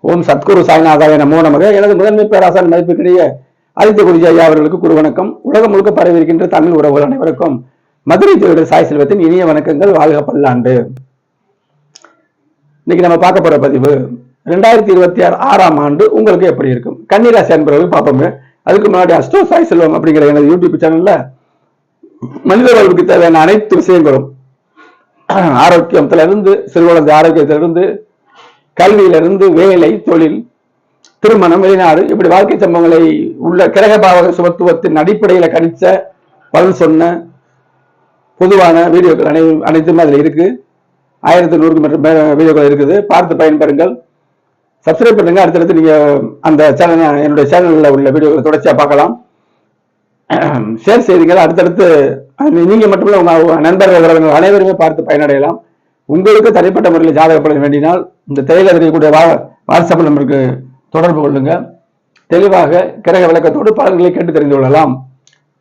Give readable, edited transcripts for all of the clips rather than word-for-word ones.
ஓம் சத்குரு சாய்நாதாய நமோ நமக. எனது முதன்மை பேராசான் மதிப்புக்கிடையே ஆதித்ய குருஜி ஐயா அவர்களுக்கு குரு வணக்கம். உலகம் முழுக்க பரவி இருக்கின்ற தமிழ் உறவுகள் அனைவருக்கும் மதுரை ஜோதிடர் சாய் செல்வத்தின் இனிய வணக்கங்கள். வாழ்க பல்லாண்டு. இன்னைக்கு நம்ம பார்க்க போற பதிவு 2026ஆம் ஆண்டு உங்களுக்கு எப்படி இருக்கும். கன்னிராசி அன்பர்கள் பார்ப்போங்க. அதுக்கு முன்னாடி அஸ்ட்ரோ சாய் செல்வம் அப்படிங்கிற எனது யூடியூப் சேனல்ல மனித வாழ்வுக்கு தேவையான அனைத்து விஷயங்களும், ஆரோக்கியத்திலிருந்து சிறுகுழந்தை ஆரோக்கியத்திலிருந்து கல்வியிலிருந்து வேலை, தொழில், திருமணம், வெளிநாடு, இப்படி வாழ்க்கை சம்பவங்களை உள்ள கிரக பாவக சுபத்துவத்தின் அடிப்படையில கணிச்ச பலன் சொன்ன பொதுவான வீடியோக்கள் அனைத்துமே அதுல இருக்கு. 1100 வீடியோக்கள் இருக்குது. பார்த்து பயன்பெறுங்கள். சப்ஸ்கிரைப் பண்ணுங்க. அடுத்தடுத்து நீங்க அந்த சேனல், என்னுடைய சேனல்ல உள்ள வீடியோக்களை தொடர்ச்சியா பார்க்கலாம். ஷேர் செய்திகள். அடுத்தடுத்து நீங்க மட்டுமில்ல உங்க நண்பர்கள் உறவினர்கள் அனைவருமே பார்த்து பயனடையலாம். உங்களுக்கு தனிப்பட்ட முறையில் ஜாதகப்பட வேண்டினால் இந்த திரையில இருக்கக்கூடிய வாட்ஸ்அப் நம்பருக்கு தொடர்பு கொள்ளுங்க. தெளிவாக கிரக விளக்கத்தோடு பலன்களை கேட்டு தெரிந்து கொள்ளலாம்.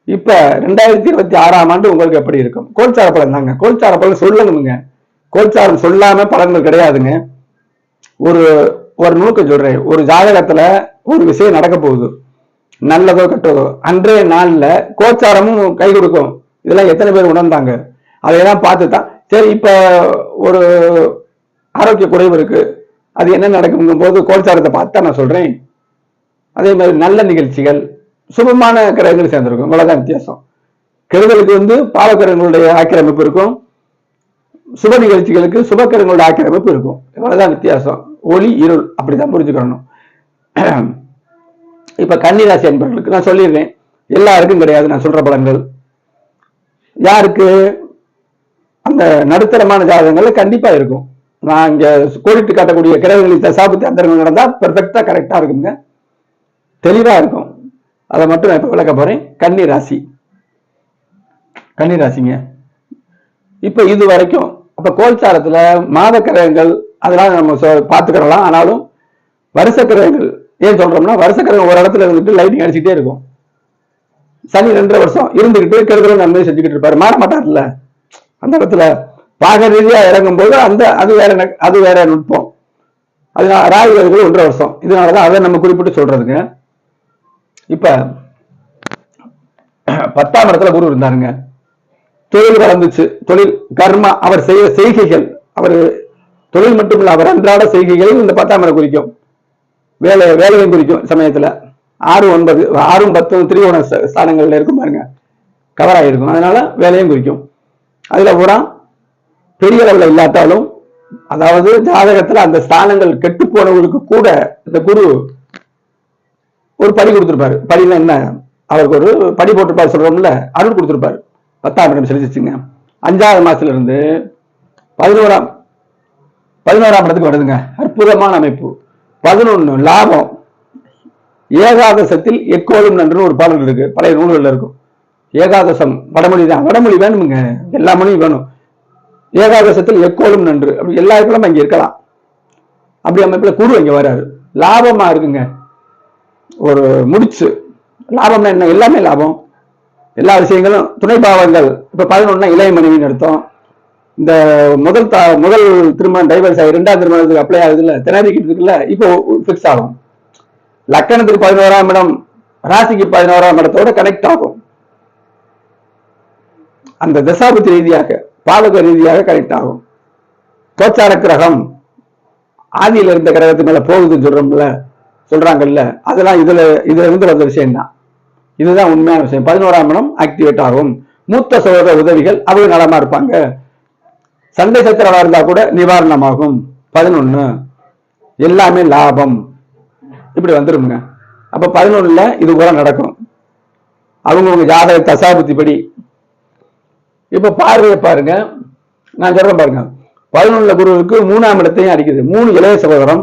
இப்ப 2026ஆம் ஆண்டு உங்களுக்கு எப்படி இருக்கும்? கோல்சார பலன் தாங்க. கோல்சார பலன் சொல்லணுங்க. கோல்சாரம் சொல்லாம பலன்கள் கிடையாதுங்க. ஒரு நுணுக்கம் சொல்றேன். ஒரு ஜாதகத்துல ஒரு விஷயம் நடக்க போகுது, நல்லதோ கெட்டதோ, அன்றைய நாள்ல கோச்சாரமும் கை கொடுக்கும். இதெல்லாம் எத்தனை பேர் உணர்ந்தாங்க? அதையெல்லாம் பார்த்துதான் சரி. இப்ப ஒரு ஆரோக்கிய குறைவு இருக்கு, அது என்ன நடக்கும் போது கோல்சாரத்தை பார்த்தா நான் சொல்றேன். அதே மாதிரி நல்ல நிகழ்ச்சிகள், சுபமான கிரகங்கள் சேர்ந்திருக்கும். இவ்வளவுதான் வித்தியாசம். கெடுதலுக்கு பாவக்கிரகங்களுடைய ஆக்கிரமிப்பு இருக்கும், சுப நிகழ்ச்சிகளுக்கு சுபக்கிரகங்களுடைய ஆக்கிரமிப்பு இருக்கும். இவ்வளவுதான் வித்தியாசம். ஒளி இருள், அப்படிதான் புரிஞ்சுக்கணும். இப்ப கன்னிராசி என்பவர்களுக்கு நான் சொல்லிடுறேன், எல்லாருக்கும் கிடையாது நான் சொல்ற பலன்கள். யாருக்கு? அந்த நடுத்தரமான ஜாதகங்கள்ல கண்டிப்பா இருக்கும். நான் இங்க கோடிட்டு காட்டக்கூடிய கிரகங்களின் தசாபத்தி அந்தரங்கள் நடந்தா பெர்ஃபெக்டா கரெக்டா இருக்குங்க, தெளிவா இருக்கும். அதை மட்டும் நான் இப்ப விளக்க போறேன். கன்னிராசிங்க. இப்ப இது வரைக்கும் அப்ப கோல்சாரத்துல மாத கிரகங்கள் அதெல்லாம் நம்ம பார்த்துக்கலாம். ஆனாலும் வருஷ கிரகங்கள் ஏன் சொல்றோம்னா, வருஷ கிரகம் ஒரு இடத்துல இருந்துட்டு லைட்டிங் அடிச்சுட்டே இருக்கும். சனி 2 வருஷம் இருந்துகிட்டு கெடுதல் நன்மை செஞ்சுக்கிட்டு இருப்பாரு, மாற மாட்டார்ல. அந்த இடத்துல பாக ரீதியா இறங்கும் போது அது வேற நுட்பம். அதனால ராகு 1.5 வருஷம். இதனாலதான் அதை நம்ம குறிப்பிட்டு சொல்றதுங்க. இப்ப 10ஆம் இடத்துல குரு இருந்தாருங்க. தொழில் வளர்ந்துச்சு. தொழில் கர்மா, அவர் செய்ய செய்கைகள், அவர் தொழில் மட்டுமில்ல அவர் அன்றாட செய்கைகளையும் இந்த 10ஆம் இடம் குறிக்கும். வேலையும் குறிக்கும். சமயத்துல 6, 9, 6, 10 திரிகோண ஸ்தானங்கள்ல இருக்கும் பாருங்க, கவர் ஆகிருக்கும். அதனால வேலையும் குறிக்கும். அதுல பூரா பெரிய அளவில் இல்லாட்டாலும், அதாவது ஜாதகத்துல அந்த ஸ்தானங்கள் கெட்டு போனவங்களுக்கு கூட இந்த குரு ஒரு படி கொடுத்திருப்பாரு. படினா என்ன? அவருக்கு ஒரு படி போட்டிருப்பாரு, சொல்றோம்ல, அருள் கொடுத்திருப்பாரு. 10ஆம் இடம் செலுத்திச்சுங்க. 5ஆவது மாசத்துல இருந்து 11ஆம் இடத்துக்கு வருதுங்க. அற்புதமான அமைப்பு. 11 லாபம். ஏகாதசத்தில் எக்கோலும் நன்று ஒரு பாடல் இருக்கு, பழைய நூல்கள்ல இருக்கும். ஏகாதசம் வடமொழி தான். வடமொழி வேணுமுங்க, எல்லா மொழியும் வேணும். ஏகாதசத்தில் எக்கோலும் நன்று, அப்படி எல்லா இடங்களும் அங்க இருக்கலாம். அப்படி அமைப்புல குரு இங்க வராரு. லாபமா இருக்குங்க. ஒரு முடிச்சு லாபம்னா என்ன? எல்லாமே லாபம். எல்லா விஷயங்களும் துணை பாவங்கள். இப்ப 11 இளைய மனைவின்னு அர்த்தம். இந்த முதல் திருமணம் டைவர்ஸ் ஆகி 2ஆம் திருமணத்துக்கு அப்ளை ஆகுதுல்ல, திணறிக்கிட்டு இருக்குல்ல, இப்போ பிக்ஸ் ஆகும். லக்கணத்துக்கு 11ஆம் இடம், ராசிக்கு 11ஆம் இடத்தோட கனெக்ட் ஆகும். அந்த தசாபதி ரீதியாக, பாவக ரீதியாக கனெக்ட் ஆகும். கோச்சார கிரகம் ஆதியில இருந்த கிரகத்து மேல போகுதுன்னு சொல்றாங்கல்ல, அதெல்லாம் இதுல இருந்து வந்த விஷயம் தான். இதுதான் உண்மையான விஷயம். 11ஆம் இடம் ஆக்டிவேட் ஆகும். மூத்த சகோதர உதவிகள், அவங்க நலமா இருப்பாங்க. சண்டை சத்திரவா இருந்தா கூட நிவாரணமாகும். 11 எல்லாமே லாபம். இப்படி வந்துருங்க. அப்ப 11ல இது கூட நடக்கும். அவங்க ஜாதக தசாபுத்தி படி. இப்ப பார்வையை பாருங்க, நான் சொல்றேன் பாருங்க. 11ல குருவுக்கு 3ஆம் இடத்தையும் அடிக்குது. 3 இளைய சகோதரம்,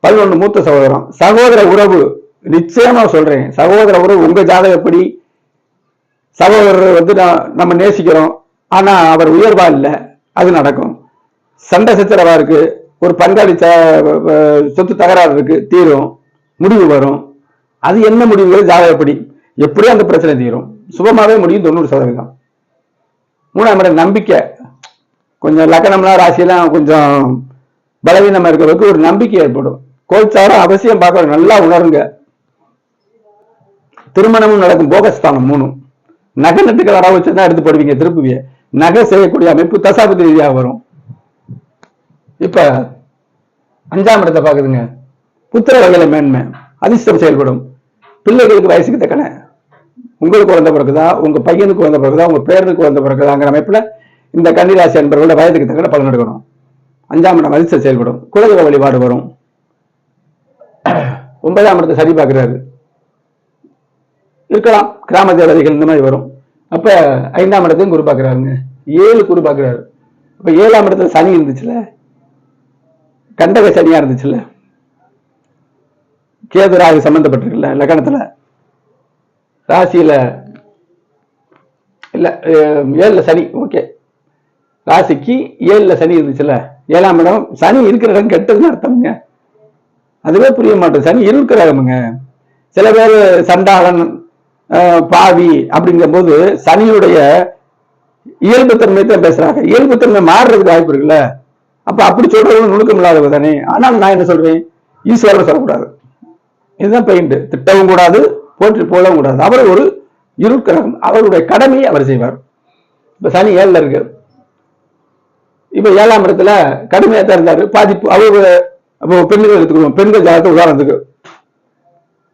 11 மூத்த சகோதரம். சகோதர உறவு நிச்சயமா சொல்றேன். சகோதர உறவு உங்க ஜாதகப்படி சகோதரர் நம்ம நேசிக்கிறோம், ஆனா அவர் உயர்வா இல்லை, அது நடக்கும். சண்டை சச்சரவா இருக்கு, ஒரு பங்காளி சொத்து தகராறு இருக்கு, தீரும், முடிவு வரும். அது என்ன முடிவுகள்? ஜாதகப்படி எப்படியும் அந்த பிரச்சனை தீரும். சுபமாவே முடியும் 90%. 3ஆம் இடம் நம்பிக்கை. கொஞ்சம் லக்கணம்லாம் ராசியெல்லாம் கொஞ்சம் பலவீனமா இருக்கிறவருக்கு ஒரு நம்பிக்கை ஏற்படும். கோச்சாரம் அவசியம் பார்க்க நல்லா உணருங்க. திருமணமும் நடக்கும் போகஸ்தானம் 3 நகை நட்டுக்கள் வர வச்சுதான் எடுத்து போடுவீங்க, திருப்புவிய நகை செய்யக்கூடிய அமைப்பு தசாபதி ரீதியாக வரும். இப்ப 5ஆம் இடத்தை பாக்குதுங்க, புத்திர வகையில மேன்மை, அதிர்ஷ்டம் செயல்படும். பிள்ளைகளுக்கு வயசுக்கு தக்கன, உங்களுக்கு வந்த பிறகுதா, உங்க பையனுக்கு வந்த பிறகுதா, உங்க பேரனுக்கு வந்த பிறகுதாங்கிற அமைப்புல இந்த கன்னிராசி என்பவர்களோட வயதுக்கு தக்கன பலன் எடுக்கணும். 5ஆம் இடம் அதிர்ஷ்டம் செயல்படும். குலதெய்வ வழிபாடு வரும். 9ஆம் இடத்தை சரி பார்க்கிறாரு, இருக்கலாம் கிராம தேவதைகள் இந்த மாதிரி வரும். அப்ப 5ஆம் இடத்தையும் குரு பார்க்கிறாருங்க, 7 குரு பார்க்கிறாரு. அப்ப 7ஆம் இடத்துல சனி இருந்துச்சுல, கண்டக சனியா இருந்துச்சுல்ல, கேது ராகு சம்பந்தப்பட்டிருக்குல்ல லக்னத்துல, ராசியில இல்ல 7ல சனி, ஓகே ராசிக்கு 7ல சனி இருந்துச்சுல்ல, 7ஆம் இடம் சனி இருக்கிற இடம் கெட்டதுன்னு அர்த்தம்ங்க. அதுவே புரிய மாட்டேன், சனி இருக்கிறாருங்க. சில பேர் சண்டாளன் பாவி அப்படிங்கிற போது சனியுடைய இயல்புத்தன்மை தான் பேசுறாங்க. இயல்புத்தன்மை மாறுறதுக்கு வாய்ப்பு இருக்குல்ல. அப்ப அப்படி சொல்றது நுணுக்கம் இல்லாதவங்க தானே. ஆனால் நான் என்ன சொல்றேன், ஈஸ்வரன் சொல்லக்கூடாது, இதுதான் பெயிண்ட். திட்டவும் கூடாது, போற்றி போடவும் கூடாது. அவர் ஒரு இருக்கிரகம், அவருடைய கடமையை அவர் செய்வார். இப்ப சனி 7ல இருக்கு, இப்ப 7ஆம் இடத்துல கடுமையா தான் இருந்தாரு, பாதிப்பு. அவரு பெண்கள் எடுத்துக்கணும், பெண்கள் ஜாதகத்தை உதாரணத்துக்கு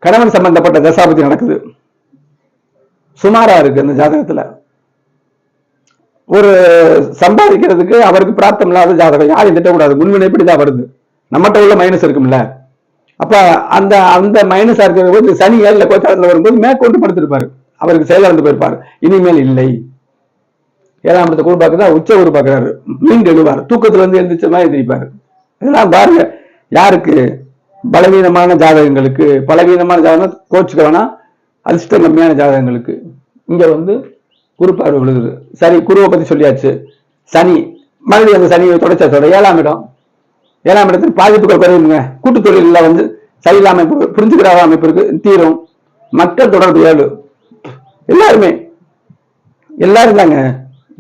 கணவன் சம்பந்தப்பட்ட தசாபதி நடக்குது, சுமாரா இருக்கு அந்த ஜாதகத்துல. ஒரு சம்பாதிக்கிறதுக்கு அவருக்கு பிராப்தம் இல்லாத ஜாதகம், யாரையும் திட்டக்கூடாது, முன்வினைப்படிதான் வருது. நம்மகிட்ட உள்ள மைனஸ் இருக்கும்ல. அப்ப அந்த அந்த மைனஸா இருக்கிற போது சனி 7ல கோச்சாரத்துல வரும்போது மேற்கொண்டு படுத்திருப்பாரு, அவருக்கு செயலிழந்து போயிருப்பாரு. இனிமேல் இல்லை. 7ஆம் இடத்தை குரு பார்க்குறா, உச்ச குரு பார்க்கிறாரு, மீண்டு எழுவார், தூக்கத்துல இருந்து எழுந்திரிச்ச மாதிரி எந்திரிப்பாரு. இதெல்லாம் பாருங்க, யாருக்கு பலவீனமான ஜாதகங்களுக்கு, பலவீனமான ஜாதகம் கோச்சுக்க வேணா, அதிர்ஷ்டம் கம்மியான ஜாதகங்களுக்கு இங்க வந்து குரு பார்வை விழுகுது. சரி, குருவை பத்தி சொல்லியாச்சு. சனி மறுபடியும் அந்த சனியை தொடச்சா சொல்ற 7ஆம் இடம், 7ஆம் இடத்துல பாதிப்புகள் குறையுங்க. கூட்டு தொழில வந்து சரியில்லாம அமைப்பு, புரிஞ்சுக்கிற அமைப்பு இருக்கு, தீரும். மக்கள் தொடர்பு 7, எல்லாருமே எல்லாரும் தாங்க,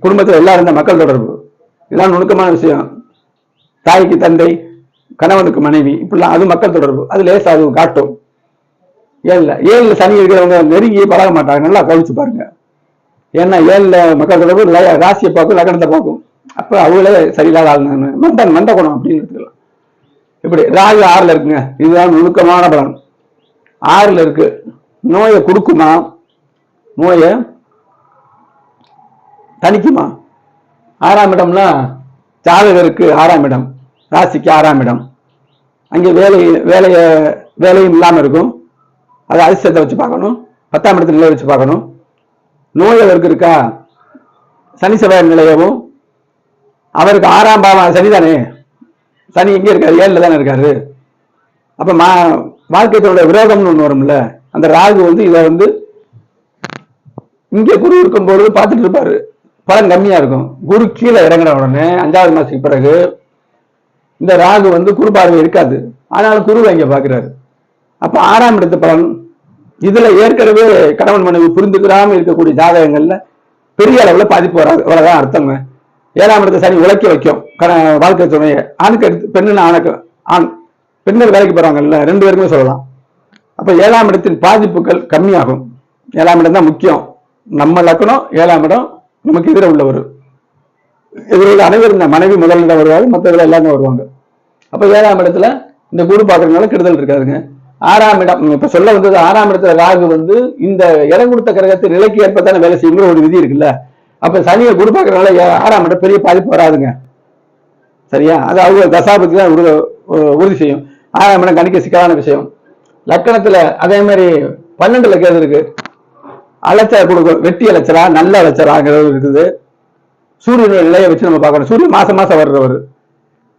குடும்பத்துல எல்லாரும் தான் மக்கள் தொடர்பு. இதெல்லாம் நுணுக்கமான விஷயம். தாய்க்கு தந்தை, கணவனுக்கு மனைவி, இப்படிலாம் அது மக்கள் தொடர்பு. அது லேசா அது காட்டும். 7ல சனி இருக்கிறவங்க நெருங்கி பழக மாட்டாங்க, நல்லா கவனிச்சு பாருங்க. ஏன்னா 7ல மக்கள் தொடர்பு ராசியை பார்க்கும், லக்னத்தை பார்க்கும். அப்ப அவங்களே சரியில்லாத ஆள், மந்த குணம் அப்படின்னு எடுத்துக்கலாம். இப்படி ராகு 6ல இருக்குங்க, இதுதான் நுணுக்கமான பலன். 6ல இருக்கு, நோயை கொடுக்குமா, நோயை தணிக்குமா? 6ஆம் இடம்னா ஜாதகருக்கு 6ஆம் இடம், ராசிக்கு 6ஆம் இடம். அங்கே வேலையும் இல்லாம இருக்கும், அதை அதிர்ஷ்டத்தை வச்சு பார்க்கணும். 10ஆம் இடத்துல நிலையை வச்சு பார்க்கணும். நோய் அவருக்கு இருக்கா, சனி செவ்வாய் நிலையவும், அவருக்கு 6ஆம் பாவம் சனிதானே, சனி எங்க இருக்காரு, 7ல தானே இருக்காரு. அப்ப வாழ்க்கையோட விரோதம்னு ஒண்ணு வரும்ல, அந்த ராகு வந்து இதை வந்து இங்கே குரு இருக்கும்போது பார்த்துட்டு இருப்பாரு, பலன் கம்மியா இருக்கும். குரு கீழே இறங்கின உடனே 5வது மாசத்துக்கு பிறகு இந்த ராகு வந்து குரு பார்வை இருக்காது, ஆனாலும் குருவை இங்க பாக்குறாரு. அப்ப 6ஆம் இடத்து பலன். இதுல ஏற்கனவே கணவன் மனைவி புரிந்துக்கிறாம இருக்கக்கூடிய ஜாதகங்கள்ல பெரிய அளவுல பாதிப்பு வராது, அவ்வளவுதான் அர்த்தங்க. 7ஆம் இடத்தை சனி உழைக்க வைக்கும் வாழ்க்கை துணையை. ஆணுக்கு எடுத்து பெண்ணுன்னு ஆணுக்கு, ஆண் பெண்கள் வேலைக்கு போறாங்கல்ல, 2 பேருக்குமே சொல்லலாம். அப்ப 7ஆம் இடத்தின் பாதிப்புகள் கம்மியாகும். 7ஆம் இடம் தான் முக்கியம். நம்ம லக்கணம் 7ஆம் இடம், நமக்கு எதிர உள்ளவர், இவர்கள் அனைவரும் மனைவி முதல்ல வருவாங்க, மற்றவர்கள் எல்லாமே வருவாங்க. அப்ப 7ஆம் இடத்துல இந்த குரு பாக்குறதுனால கெடுதல் இருக்காதுங்க. 6ஆம் இடம் இப்ப சொல்ல வந்தது, 6ஆம் இடத்துல ராகு வந்து இந்த இடம் கொடுத்த கிரகத்தை நிலைக்கு ஏற்பத்தான வேலை செய்யுங்கிற ஒரு விதி இருக்குல்ல. அப்ப சனியை குரு பாக்குறதுனால 6ஆம் இடம் பெரிய பாதிப்பு வராதுங்க, சரியா? அது அவங்க தசாபதி தான் உறுதி செய்யும். 6ஆம் இடம் கணிக்க சிக்கலான விஷயம். லக்கணத்துல அதே மாதிரி 12ல கேது இருக்கு, அலைச்சல் கொடுக்கும், வெட்டி அலைச்சலா நல்ல அலைச்சலாங்கிறது இருக்குது. சூரியனுடைய நிலையை வச்சு நம்ம பார்க்கணும். சூரியன் மாசம் மாசம் வர்றவர்.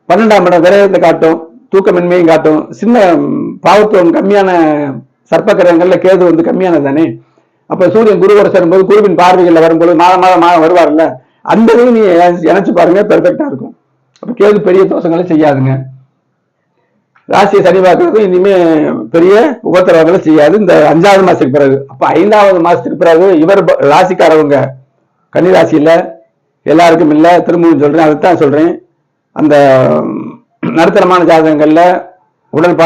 12ஆம் இடம் விரயத்தை காட்டும், தூக்கமின்மையும் காட்டும். சின்ன பாவத்துவம் கம்மியான சர்ப்ப கிரகங்கள்ல கேது வந்து கம்மியானது தானே. அப்ப சூரியன் குருவோட சேரும்போது, குருவின் பார்வைகள்ல வரும்போது மாதம் வருவார்ல, அந்த இதையும் நீ இணைச்சு பாருங்க, பெர்ஃபெக்டா இருக்கும். அப்ப கேது பெரிய தோஷங்களை செய்யாதுங்க. ராசியை சரி பார்க்கறது இனிமே பெரிய உபத்திரவங்களை செய்யாது இந்த 5வது மாசத்துக்கு பிறகு. அப்ப 5வது மாசத்துக்கு பிறகு இவர் ராசிக்காரவங்க கன்னிராசியில எல்லாருக்கும் இல்ல, திரும்பவும் சொல்றேன், அதுதான் சொல்றேன். அந்த நடுத்தரமான ஜாதகங்கள்ல உடல்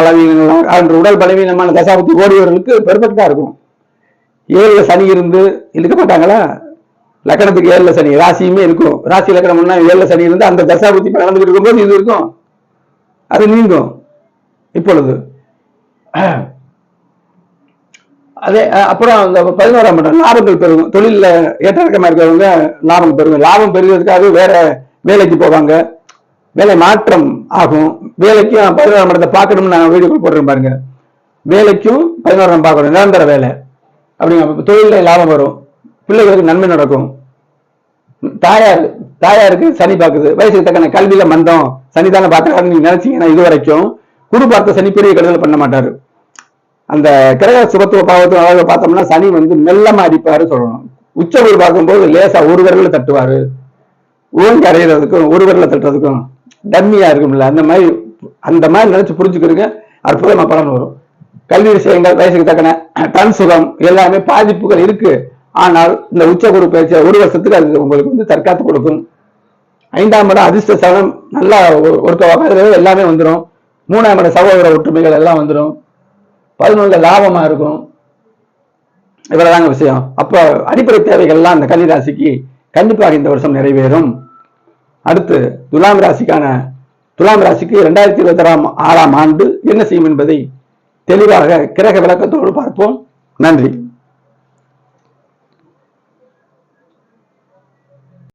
பலவீனமான தசாபுத்தி ஓடியவர்களுக்கு பெர்ஃபெக்டா இருக்கும். 7ல சனி இருந்து இருக்க மாட்டாங்களா? லக்கணத்துக்கு 7ல சனி, ராசியுமே இருக்கும். ராசி லக்கணம்னா 7ல சனி இருந்து அந்த தசாபுத்தி நடந்துகிட்டு இருக்கும்போது இது இருக்கும், அது நீங்கும். இப்பொழுது அதே அப்புறம் அந்த 11ஆம் இடம் லாபங்கள் பெருகும். தொழில ஏற்றக்கமா இருக்கிறவங்க லாபம் பெருகும். லாபம் பெறுவதற்காக வேற வேலைக்கு போவாங்க, வேலை மாற்றம் ஆகும். வேலைக்கும் 11ஆம் இடத்தை பார்க்கணும்னு நான் வீடியோ போடுறேன் பாருங்க. வேலைக்கும் 11ஆம் பார்க்கணும், நிரந்தர வேலை அப்படிங்க. தொழில லாபம் வரும், பிள்ளைகளுக்கு நன்மை நடக்கும். தாயாருக்கு சனி பார்க்குது, வயசுக்கு தக்கன கல்வியில மந்தம், சனி தானே பார்க்கறாருன்னு நீங்க நினைச்சீங்கன்னா இது வரைக்கும் குரு பார்த்த சனி பெரிய கெடுதல் பண்ண மாட்டாரு. அந்த கிரக சுபத்துவ பாவத்துவ அழக பார்த்தோம்னா சனி மெல்லமா அடிப்பாரு சொல்லணும். உச்ச குரு பார்க்கும்போது லேசா ஒரு விரல தட்டுவாரு, ஓங்கி அறையிறதுக்கும் ஒரு விரல தட்டுறதுக்கும் டம்மியா இருக்கும்ல, அந்த மாதிரி நினைச்சு புரிஞ்சுக்கிறதுக்கு அற்புதமா பலன் வரும். கல்வி விஷயங்கள், வயசுக்கு தக்கன கண் சுகம் எல்லாமே பாதிப்புகள் இருக்கு. ஆனால் இந்த உச்ச குரு பயிற்சி 1 வருஷத்துக்கு அது உங்களுக்கு தற்காத்து கொடுக்கும். 5ஆம் இடம் அதிர்ஷ்ட சவனம் நல்லா ஒருக்க எல்லாமே வந்துடும். 3ஆம் இடம் சகோதர ஒற்றுமைகள் எல்லாம் வந்துடும். 11 லாபமா இருக்கும். இவ்வளவுதாங்க விஷயம். அப்ப அடிப்படை தேவைகள்லாம் அந்த கன்னி ராசிக்கு கண்டிப்பாக இந்த வருஷம் நிறைவேறும். அடுத்து துலாம் ராசிக்கு 2026ஆம் ஆண்டு என்ன செய்யும் என்பதை தெளிவாக கிரக விளக்கத்தோடு பார்ப்போம். நன்றி.